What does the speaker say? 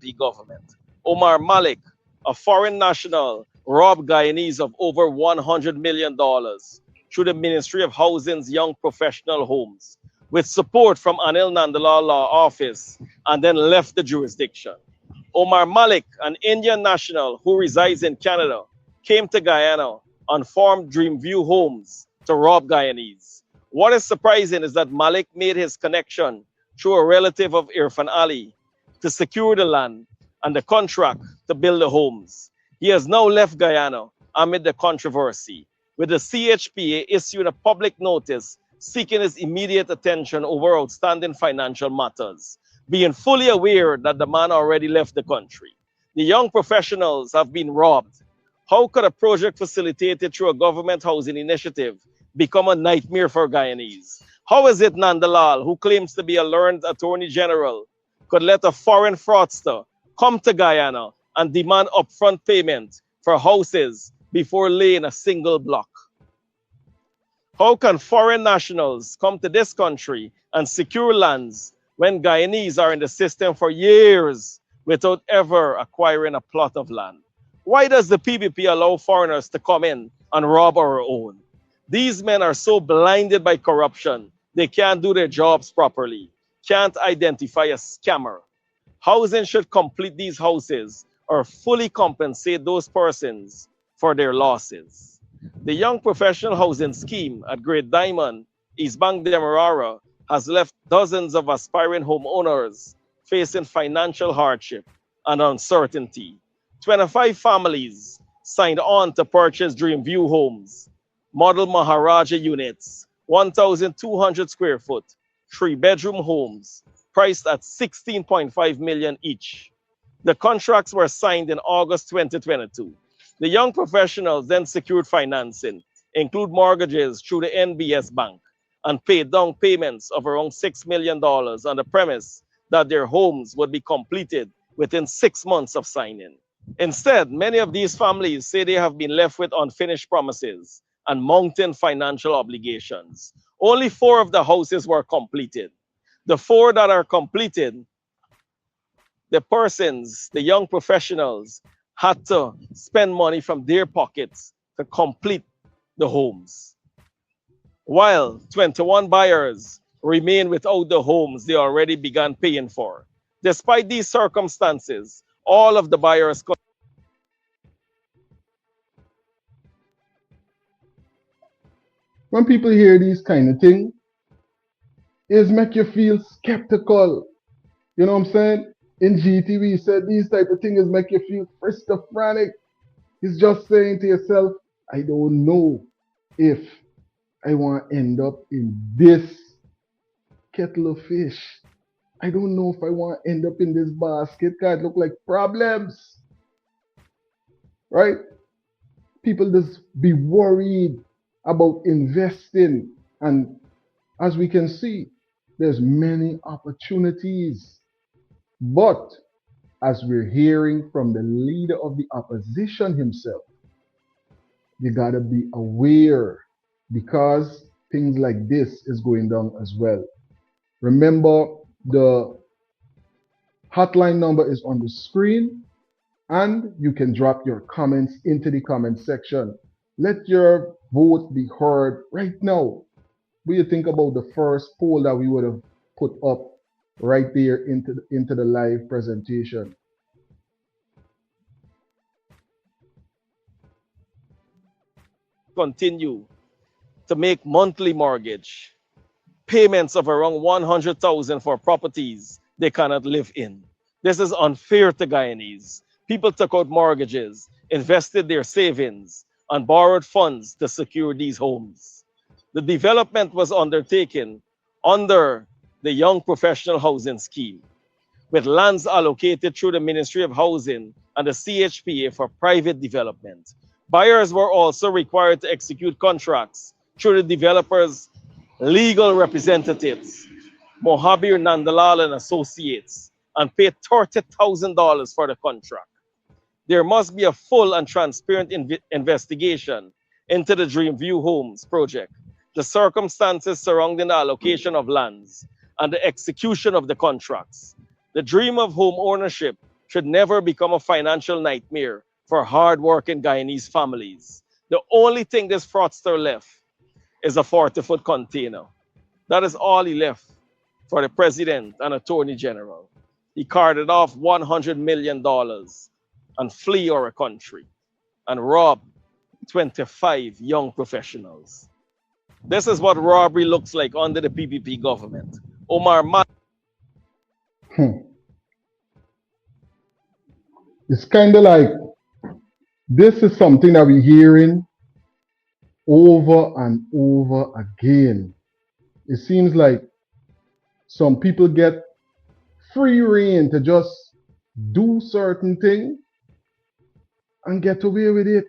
PPP government. Omar Malik, a foreign national, robbed Guyanese of over $100 million through the Ministry of Housing's Young Professional Homes, with support from Anil Nandalal Law Office, and then left the jurisdiction. Omar Malik, an Indian national who resides in Canada, came to Guyana and formed Dreamview Homes to rob Guyanese. What is surprising is that Malik made his connection through a relative of Irfan Ali to secure the land and the contract to build the homes. He has now left Guyana amid the controversy, with the CHPA issuing a public notice seeking his immediate attention over outstanding financial matters, being fully aware that the man already left the country. The young professionals have been robbed. How could a project facilitated through a government housing initiative become a nightmare for Guyanese? How is it Nandalal, who claims to be a learned attorney general, could let a foreign fraudster come to Guyana and demand upfront payment for houses before laying a single block? How can foreign nationals come to this country and secure lands when Guyanese are in the system for years without ever acquiring a plot of land? Why does the PPP allow foreigners to come in and rob our own? These men are so blinded by corruption, they can't do their jobs properly, can't identify a scammer. Housing should complete these houses or fully compensate those persons for their losses. The Young Professional Housing Scheme at Great Diamond, East Bank Demerara, has left dozens of aspiring homeowners facing financial hardship and uncertainty. 25 families signed on to purchase Dreamview homes, model Maharaja units, 1,200 square foot, 3-bedroom homes, priced at 16.5 million each. The contracts were signed in August 2022. The young professionals then secured financing, include mortgages through the NBS Bank, and paid down payments of around $6 million on the premise that their homes would be completed within 6 months of signing. Instead, many of these families say they have been left with unfinished promises and mounting financial obligations. Only 4 of the houses were completed. The 4 that are completed, the persons, the young professionals, had to spend money from their pockets to complete the homes, while 21 buyers remain without the homes they already began paying for. Despite these circumstances, all of the buyers. When people hear these kind of things, it make you feel skeptical. You know what I'm saying? In GTV said these type of things make you feel schizophrenic. It's just saying to yourself, I don't know if I want to end up in this kettle of fish. I don't know if I want to end up in this basket because it look like problems. Right? People just be worried about investing. And as we can see, there's many opportunities. But as we're hearing from the leader of the opposition himself, you gotta be aware because things like this is going down as well. Remember, the hotline number is on the screen and you can drop your comments into the comment section. Let your vote be heard right now. What do you think about the first poll that we would have put up right there into the live presentation? Continue to make monthly mortgage payments of around 100,000 for properties they cannot live in. This is unfair to Guyanese. People took out mortgages, invested their savings, and borrowed funds to secure these homes. The development was undertaken under the Young Professional Housing Scheme, with lands allocated through the Ministry of Housing and the CHPA for private development. Buyers were also required to execute contracts through the developers' legal representatives, Mohabir Nandalal and Associates, and pay $30,000 for the contract. There must be a full and transparent investigation into the Dreamview Homes project, the circumstances surrounding the allocation of lands, and the execution of the contracts. The dream of home ownership should never become a financial nightmare for hard-working Guyanese families. The only thing this fraudster left is a 40-foot container. That is all he left for the president and attorney general. He carted off $100 million and flee our country and rob 25 young professionals. This is what robbery looks like under the PPP government. Omar Malik. It's kind of like this is something that we're hearing over and over again. It seems like some people get free reign to just do certain things and get away with it.